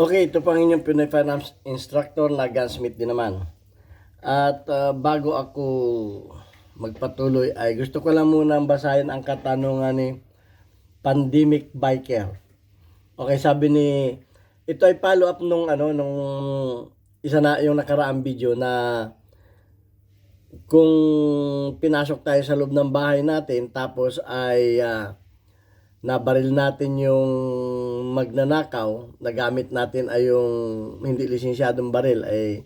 Okay, ito pang inyong Pinoy Finance Instructor na gunsmith din naman. At bago ako magpatuloy ay gusto ko lang muna basahin ang katanungan ni Pandemic Biker. Okay, sabi ni ito ay follow up nung isa na yung nakaraang video na kung pinasok tayo sa loob ng bahay natin tapos ay nabaril natin yung magnanakaw, nagamit natin ay yung hindi lisensyadong baril, ay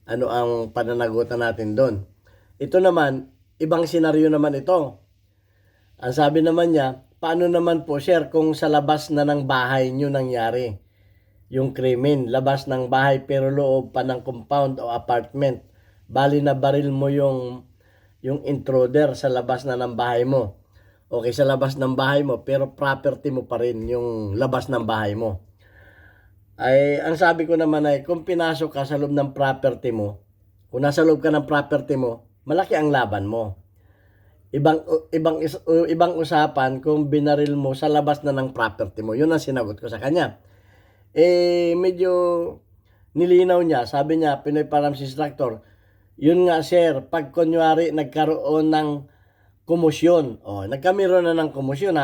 ano ang pananagutan natin doon. Ito naman, ibang senaryo naman ito. Ang sabi naman niya, paano naman po sir kung sa labas na ng bahay nyo nangyari yung krimen, labas ng bahay pero loob pa ng compound o apartment, bali na baril mo yung intruder sa labas na ng bahay mo. Okay, sa labas ng bahay mo, pero property mo pa rin yung labas ng bahay mo. Ay, ang sabi ko naman ay, kung pinasok ka sa loob ng property mo, kung nasa loob ka ng property mo, malaki ang laban mo. Ibang usapan kung binaril mo sa labas na ng property mo. Yun ang sinagot ko sa kanya. Medyo nilinaw niya, sabi niya, Pinoy Finance Instructor, yun nga sir, pag kunyari nagkaroon ng kumusyon. Nagkameron na ng kumusyon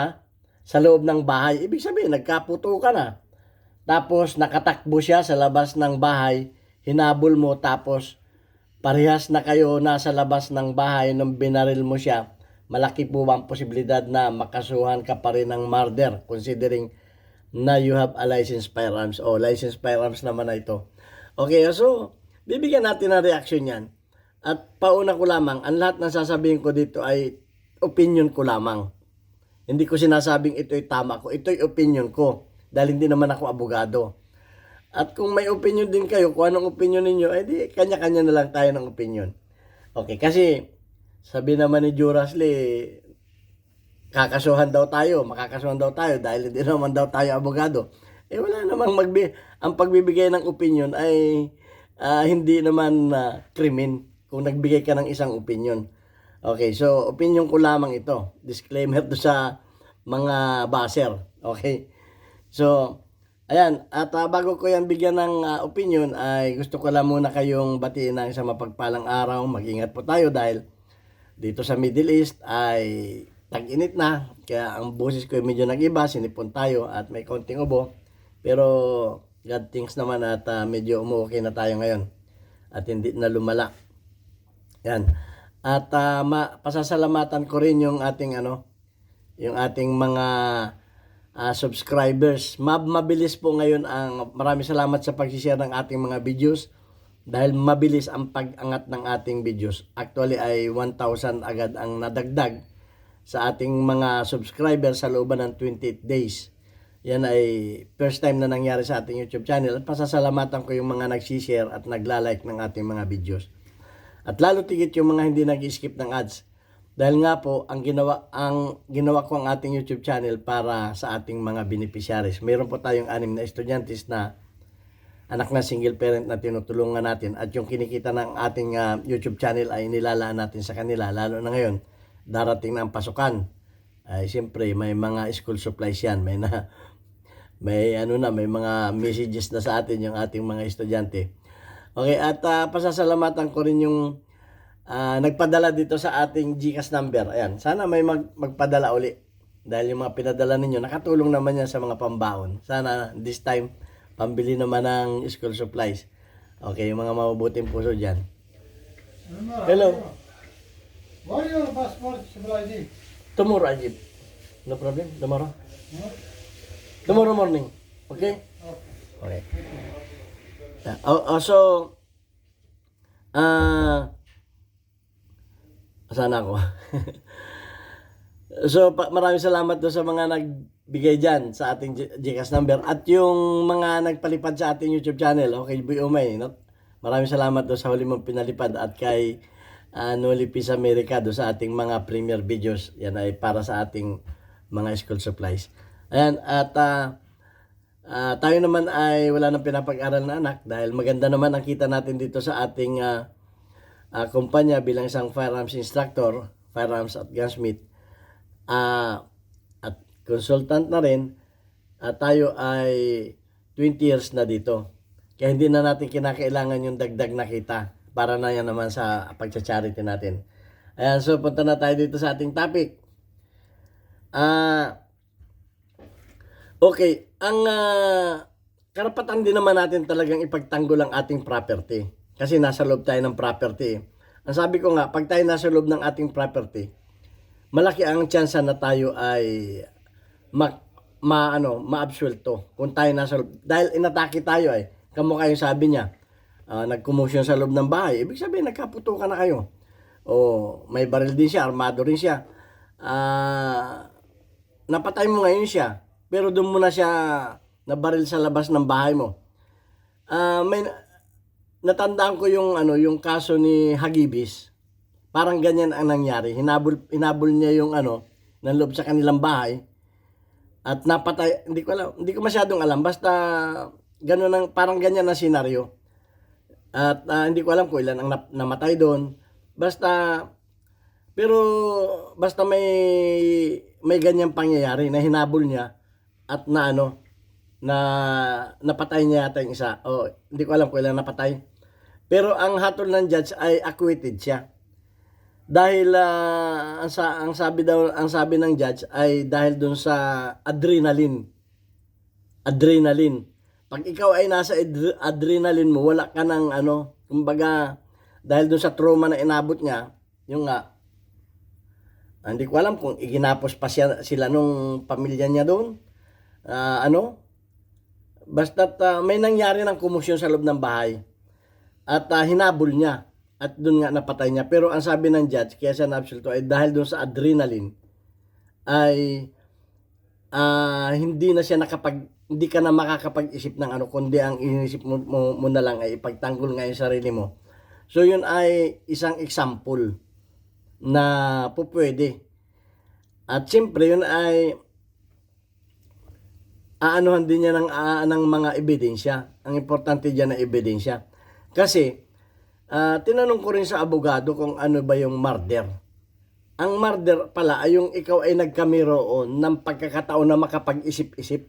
sa loob ng bahay. Ibig sabihin, nagkaputo ka na. Tapos nakatakbo siya sa labas ng bahay, hinabol mo tapos parehas na kayo nasa labas ng bahay nung binaril mo siya. Malaki po ang posibilidad na makasuhan ka pa rin ng murder considering na you have a licensed firearms. Licensed firearms naman na ito. Okay, so bibigyan natin ng reaction yan. At pauna ko lamang, ang lahat ng sasabihin ko dito ay opinion ko lamang. Hindi ko sinasabing ito'y tama ko. Ito'y opinion ko. Dahil hindi naman ako abogado. At kung may opinion din kayo, kung anong opinion ninyo, di kanya-kanya na lang tayo ng opinion. Okay, kasi sabi naman ni Jurasly, kakasuhan daw tayo, makakasuhan daw tayo dahil hindi naman daw tayo abogado. Wala namang ang pagbibigay ng opinion ay hindi naman krimen kung nagbigay ka ng isang opinion. Okay, so opinion ko lamang ito. Disclaimer do sa mga baser. Okay. So, ayan. At bago ko yan bigyan ng opinion, ay gusto ko lang muna kayong batiin ng isang mapagpalang araw. Mag-ingat po tayo dahil dito sa Middle East ay tag-init na. Kaya ang boses ko ay medyo nag-iba. Sinipon tayo at may konting ubo. Pero God thanks naman at medyo umuwi na tayo ngayon. At hindi na lumala. Yan. At pasasalamatan ko rin yung ating yung ating mga subscribers. Mabilis po ngayon maraming salamat sa pag-share ng ating mga videos dahil mabilis ang pag-angat ng ating videos. Actually ay 1,000 agad ang nadagdag sa ating mga subscribers sa looban ng 28 days. Yan ay first time na nangyari sa ating YouTube channel at pasasalamatan ko yung mga nag-share at nagla-like ng ating mga videos. At lalo tigit yung mga hindi nag-skip ng ads. Dahil nga po, ang ginawa ko ang ating YouTube channel para sa ating mga beneficiaries. Mayroon po tayong 6 na estudyantes na anak na single parent na tinutulungan natin. At yung kinikita ng ating YouTube channel ay nilalaan natin sa kanila. Lalo na ngayon, darating na ang pasukan. Ay siyempre, may mga school supplies yan. May mga messages na sa atin yung ating mga estudyante. Okay, at pasasalamatan ko rin yung nagpadala dito sa ating GCash number. Ayan, sana may magpadala uli. Dahil yung mga pinadala ninyo, nakatulong naman yan sa mga pambaon. Sana this time, pambili naman ng school supplies. Okay, yung mga mabubuting puso dyan. Hello. Why your passport ID? Tomorrow, Ajib. No problem, tomorrow. Tomorrow morning. Okay? Okay. So, sana ako. So, maraming salamat doon sa mga nagbigay dyan sa ating GCash number at yung mga nagpalipad sa ating YouTube channel. Okay, Boy Umay. No? Maraming salamat doon sa huli mong pinalipad at kay Noli Peace America doon sa ating mga premier videos. Yan ay para sa ating mga school supplies. Ayan, at tayo naman ay wala nang pinapag-aral na anak dahil maganda naman ang kita natin dito sa ating kumpanya bilang isang firearms instructor, firearms at gunsmith at consultant na rin. Tayo ay 20 years na dito. Kaya hindi na natin kinakailangan yung dagdag na kita para na yan naman sa pagcha-charity natin. Ayan, so punta na tayo dito sa ating topic. Okay, ang karapatan din naman natin talagang ipagtanggol ang ating property. Kasi nasa loob tayo ng property. Ang sabi ko nga, pag tayo nasa loob ng ating property, malaki ang tsansa na tayo ay maabsuelto kung tayo nasa loob. Dahil inatake tayo kamukha yung sabi niya, nagkomosyon sa loob ng bahay. Ibig sabihin, nagkaputukan na kayo. O may baril din siya, armado rin siya. Napatay mo ngayon siya, pero doon mo na siya nabaril sa labas ng bahay mo. May natandaan ko yung kaso ni Hagibis. Parang ganyan ang nangyari. Hinabol niya yung nanloob sa kanilang bahay at napatay. Hindi ko masyadong alam, basta parang ganyan na senaryo. At hindi ko alam kung ilan ang namatay doon. Basta may ganyang pangyayari na hinabol niya at na napatay niya yata yung isa. Hindi ko alam kung ilan napatay. Pero ang hatol ng judge ay acquitted siya. Dahil ang sabi ng judge ay dahil dun sa adrenaline. Pag ikaw ay nasa adrenaline mo, wala ka ng kumbaga dahil dun sa trauma na inabot niya, yung hindi ko alam kung iginapos pa sila nung pamilya niya doon. Basta't may nangyari ng komosyon sa loob ng bahay. At hinabol niya. At doon nga napatay niya. Pero ang sabi ng judge, kaya siya na-absoluto, ay dahil doon sa adrenaline, ay hindi ka na makakapag-isip ng kundi ang inisip mo na lang ay ipagtanggol nga yung sarili mo. So yun ay isang example na pupwede. At siyempre yun ay aanuhan din niya ng mga ebidensya. Ang importante diyan na ebidensya. Kasi tinanong ko rin sa abogado kung ano ba yung murder. Ang murder pala ay yung ikaw ay nagkamiroon ng pagkakataon na makapag-isip-isip.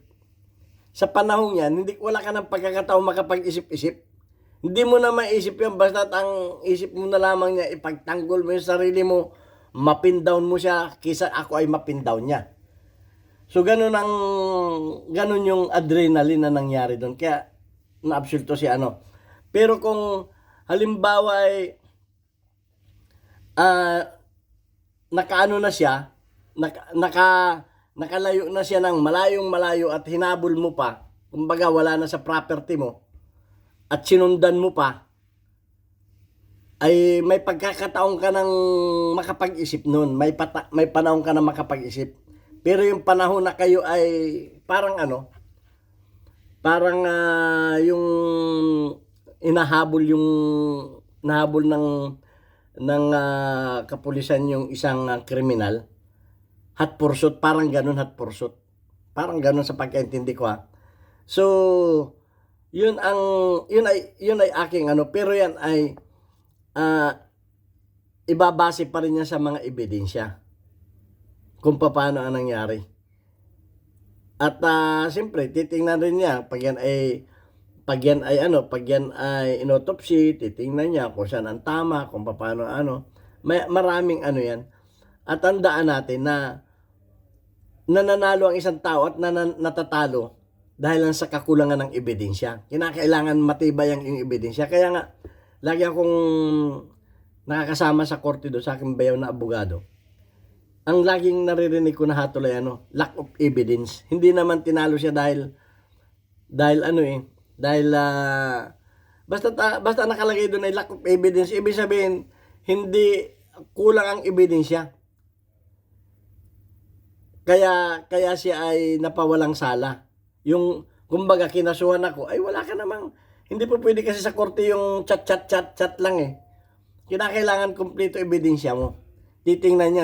Sa panahon yan, wala ka ng pagkakataon makapag-isip-isip. Hindi mo na maisip yan, basta ang isip mo na lamang niya, ipagtanggol mo yung sarili mo, mapin down mo siya, kisa ako ay mapin down niya. So ganun yung adrenaline na nangyari doon. Kaya na-absoluto si Pero kung halimbawa ay nakaano na siya, nakalayo na siya ng malayo at hinabol mo pa, kumbaga wala na sa property mo, at sinundan mo pa, ay may pagkakataon ka ng makapag-isip nun. May panahon ka na makapag-isip. Pero yung panahon na kayo ay parang yung nahabol ng kapulisan yung isang kriminal. Hot pursuit, parang ganun hot pursuit. Parang ganun sa pagkaintindi ko So, yun ay aking pero yan ay ibabase pa rin niya sa mga ebidensya kung paano ang nangyari. At siyempre titingnan rin niya pag yan ay inotopsy, titingnan niya kung saan ang tama, kung paano maraming yan. At tandaan natin na nananalo ang isang tao at natatalo dahil lang sa kakulangan ng ebidensya. Kinakailangan matibay ang ebidensya. Kaya nga, lagi akong nakakasama sa korte do sa aking bayaw na abogado. Ang laging naririnig ko na hatol ay lack of evidence. Hindi naman tinalo siya dahil basta nakalagay doon ay lack of evidence. Ibig sabihin, hindi kulang ang ebidensya. Kaya siya ay napawalang sala. Yung kumbaga kinasuhan ako, ay wala ka namang, hindi po pwede kasi sa korte yung chat lang Kinakailangan kumpleto ebidensya mo. Titingnan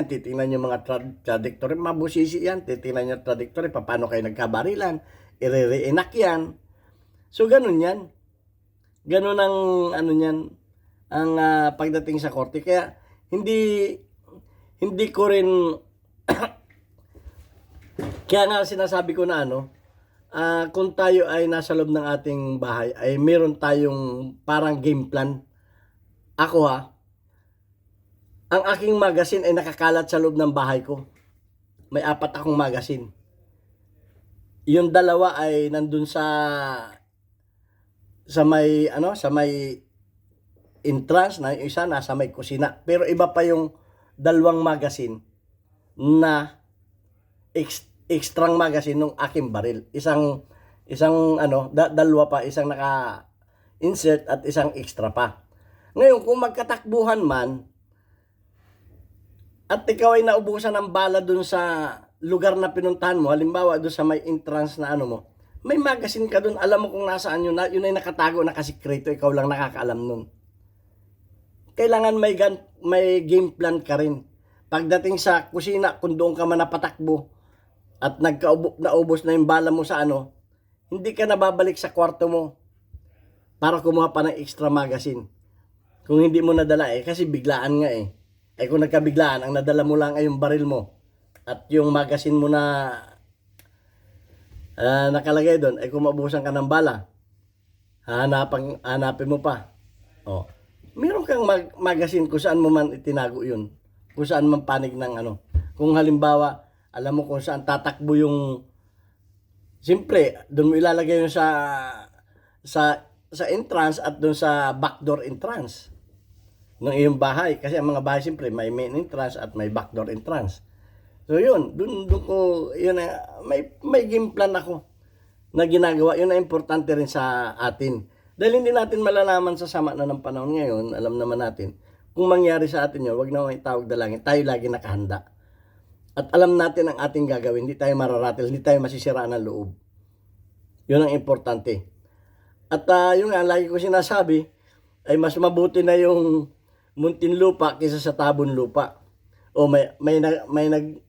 yung mga trajectory, mabusisi yan. Titingnan yung trajectory, paano kayo nagkabarilan, i-reenact yan. So ganun yan. Ganun ang ang pagdating sa korte. Kaya hindi ko rin kaya nga sinasabi ko na kung tayo ay nasa loob ng ating bahay, ay meron tayong parang game plan. Ako ang aking magazine ay nakakalat sa loob ng bahay ko. May 4 akong magazine. Yung dalawa ay nandun sa may entrance, na yung isa nasa may kusina. Pero iba pa yung 2 magazine na extrang magazine ng aking baril. Isang dalawa pa, isang naka-insert at isang extra pa. Ngayon, kung magkatakbuhan man at ikaw ay naubusan ng bala dun sa lugar na pinuntahan mo, halimbawa dun sa may entrance na may magazine ka dun, alam mo kung nasaan yun ay nakatago, nakasikreto, ikaw lang nakakaalam nun. Kailangan may game plan ka rin. Pagdating sa kusina, kung doon ka man napatakbo at naubos na yung bala mo sa hindi ka nababalik sa kwarto mo para kumuha pa ng extra magazine. Kung hindi mo nadala kasi biglaan nga kung nagkabiglaan, ang nadala mo lang ay yung baril mo at yung magazine mo na nakalagay doon, kung maubusan ka ng bala, hanapin mo pa. Meron kang magazine kung saan mo man itinago yun. Kung saan man panig ng Kung halimbawa, alam mo kung saan tatakbo yung, siyempre, doon mo ilalagay yun sa entrance at doon sa backdoor entrance ng iyong bahay. Kasi ang mga bahay, siyempre, may main entrance at may backdoor entrance. So yun, doon ko, yun, may game plan ako na ginagawa. Yun na importante rin sa atin. Dahil hindi natin malalaman sa sama na ng panahon ngayon, alam naman natin, kung mangyari sa atin yun, wag na itawag dalangin, tayo lagi nakahanda. At alam natin ang ating gagawin, hindi tayo mararatil, hindi tayo masisiraan ng loob. Yun ang importante. At yun nga, lagi ko sinasabi, ay mas mabuti na yung muntin lupa kaysa sa tabon lupa. O may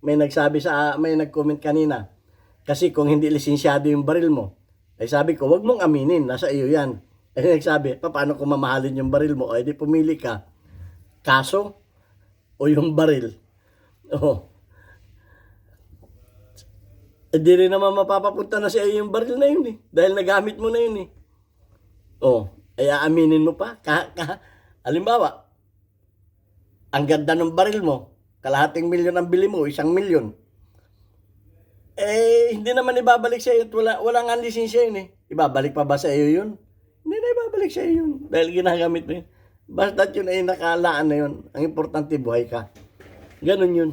nagsabi may nag-comment kanina, kasi kung hindi lisensyado yung baril mo, ay sabi ko, wag mong aminin, nasa iyo yan. Ay nagsabi, paano kung mamahalin yung baril mo? Ay di pumili ka, kaso o yung baril. Di rin naman mapapapunta na sa iyo yung baril na yun dahil nagamit mo na yun ay aaminin mo pa. Halimbawa, ang ganda ng baril mo, kalahating milyon ang bili mo, 1 milyon. Hindi naman ibabalik sa iyo at wala nga lisensya yun Ibabalik pa ba sa iyo yun? Hindi na ibabalik sa iyo yun dahil ginagamit mo yun. Basta yun ay nakalaan na yun. Ang importante, buhay ka. Ganun yun.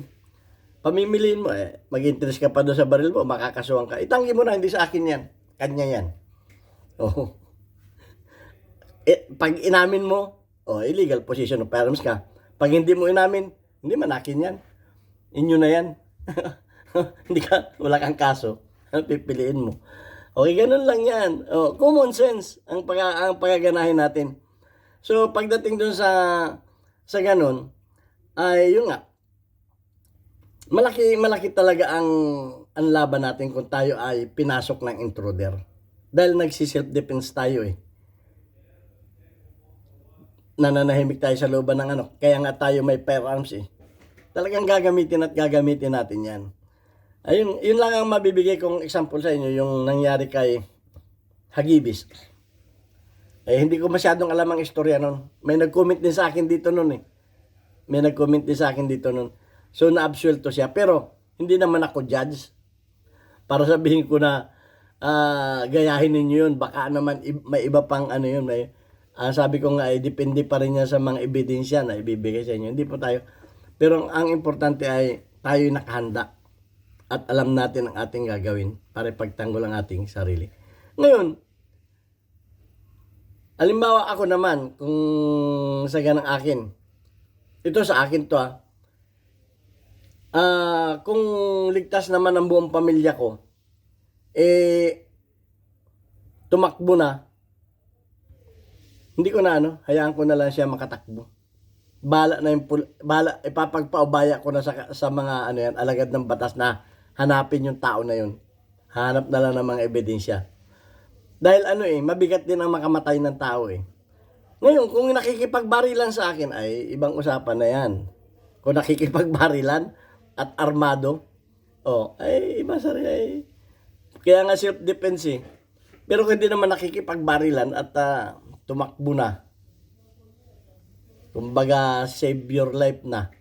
Pamimiliin mo mag-interest ka pa doon sa baril mo, makakasuhan ka. Itanggi mo na, hindi sa akin yan. Kanya yan. Pag inamin mo, illegal possession of firearms ka. Pag hindi mo inamin, hindi man akin yan. Inyo na yan. Wala kang kaso. Pipiliin mo. Okay, ganun lang yan. Common sense ang pagaganahin natin. So, pagdating dun sa ganun, ay yun nga, malaki talaga ang laban natin kung tayo ay pinasok ng intruder. Dahil nagsi-self-defense tayo Nananahimik tayo sa looban ng kaya nga tayo may firearms Talagang gagamitin natin yan. Ayun, yun lang ang mabibigay kong example sa inyo, yung nangyari kay Hagibis. Hindi ko masyadong alam ang istorya nun. May nag-comment din sa akin dito nun So, na-absuelto siya. Pero, hindi naman ako judge. Para sabihin ko na, gayahin ninyo yun. Baka naman, may iba pang yun. Sabi ko nga, depende pa rin yan sa mga ebidensya na ibibigay sa inyo. Hindi po tayo. Pero, ang importante ay, tayo nakahanda. At alam natin ang ating gagawin para ipagtanggol ang ating sarili. Ngayon, halimbawa ako naman, kung sa ganang akin, ito sa akin to kung ligtas naman ang buong pamilya ko, tumakbo na, hindi ko na hayaan ko na lang siya makatakbo. Ipapagpaubaya ko na sa mga alagad ng batas na hanapin yung tao na yun. Hanap na lang ng mga ebidensya. Dahil mabigat din ang makamatay ng tao Ngayon, kung nakikipagbarilan sa akin ay ibang usapan na yan. Kung nakikipagbarilan at armado, ay iba sa rin Kaya nga self-defense eh. Pero kung hindi naman nakikipagbarilan at tumakbo na, kumbaga save your life na,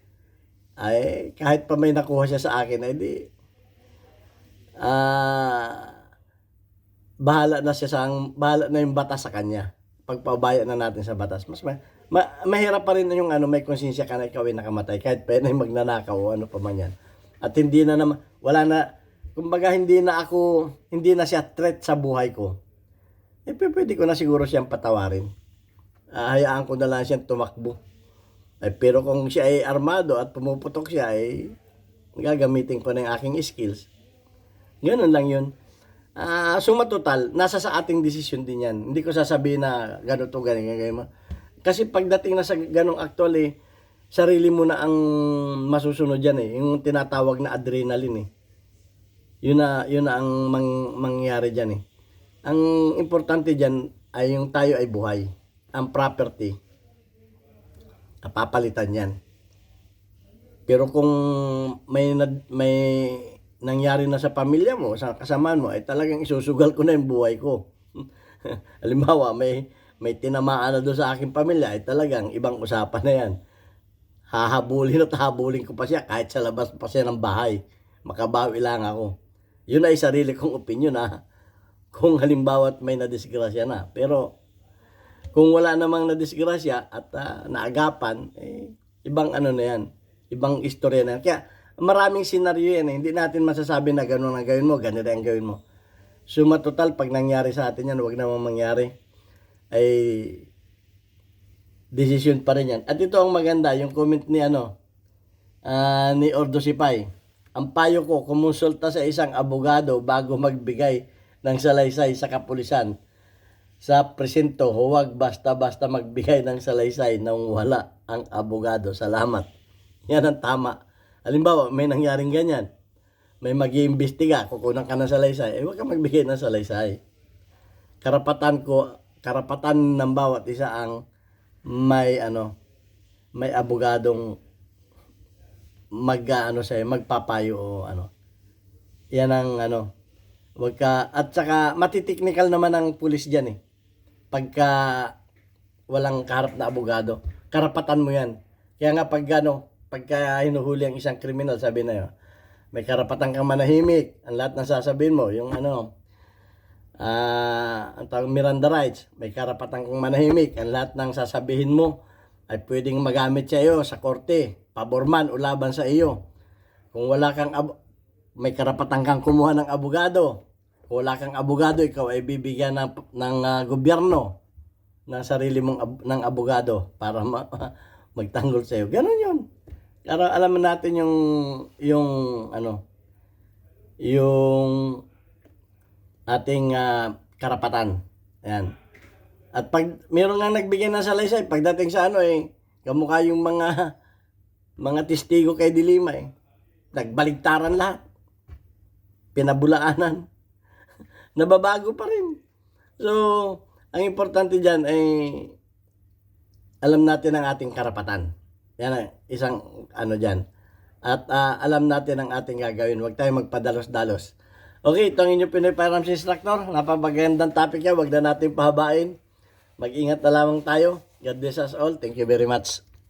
ay kahit pa may nakuha siya sa akin, ay di, bahala na yung batas sa kanya. Pagpabaya na natin sa batas. Mas mahirap pa rin yung may konsensya ka na ikaw ay nakamatay kahit pa yun ay magnanakaw o ano pa man yan. At hindi na naman, wala na, kumbaga hindi na siya threat sa buhay ko. Eh pwede ko na siguro siyang patawarin. Hayaan ko na lang siyang tumakbo. Ay, pero kung siya ay armado at pumuputok siya, ay gagamitin ko na yung aking skills. Ganun lang yun. Suma total, nasa sa ating desisyon din yan. Hindi ko sasabihin na ganito, ganyan. Kasi pagdating na sa ganong actually, sarili mo na ang masusunod yan eh. Yung tinatawag na adrenaline eh. Yun na ang mangyayari dyan eh. Ang importante dyan ay yung tayo ay buhay. Ang property, papalitan yan. Pero kung may nangyari na sa pamilya mo, sa kasamaan mo, ay talagang isusugal ko na yung buhay ko. Halimbawa, may tinamaan na doon sa aking pamilya, ay talagang ibang usapan na yan. Hahabulin ko pa siya kahit sa labas pa siya ng bahay. Makabawi lang ako. Yun ay sarili kong opinion kung halimbawa may nadisgrasya na. Pero kung wala namang nadisgrasya at naagapan, ibang na yan. Ibang istorya na yan. Kaya maraming senaryo yan. Hindi natin masasabi na gano'n ang gawin mo, ganito ang gawin mo. Suma total, pag nangyari sa atin yan, huwag namang mangyari. Ay decision pa rin yan. At ito ang maganda, yung comment ni ni Ordo Sipay. Ang payo ko, kumonsulta sa isang abogado bago magbigay ng salaysay sa kapulisan. Sa presinto, huwag basta-basta magbigay ng salaysay nang wala ang abogado. Salamat. Yan ang tama. Halimbawa, may nangyaring ganyan. May mag-iimbestiga, kukunan ka ng salaysay. Huwag ka magbigay ng salaysay. Karapatan ng bawat isa ang may abogadong magpapayo o Yan ang wag ka, at saka matiteknikal naman ang pulis diyan eh. Pagka walang kaharap na abogado, karapatan mo yan. Kaya nga pagka hinuhuli ang isang kriminal, sabi na yun, may karapatan kang manahimik. Ang lahat ng sasabihin mo, yung ang tawag Miranda rights, may karapatan kang manahimik. Ang lahat ng sasabihin mo ay pwedeng magamit sa iyo sa korte, paborman o laban sa iyo. Kung wala kang may karapatan kang kumuha ng abogado. Kung wala kang abogado, ikaw ay bibigyan ng gobyerno ng sarili mong ng abogado para magtanggol sa iyo. Ganon yun. Para alam natin yung ating karapatan. Ayan. At pag meron nga nagbigay ng salaysay, pagdating sa kamukha yung mga testigo kay Dilima nagbaligtaran lahat. Pinabulaanan. Nababago pa rin. So, ang importante dyan ay alam natin ang ating karapatan. Yan ang isang dyan. At alam natin ang ating gagawin. Huwag tayo magpadalos-dalos. Okay, ito ang inyong Pinoy Firearms Instructor. Napapagandang topic yan. Huwag na natin pahabain. Mag-ingat na lamang tayo. God bless us all. Thank you very much.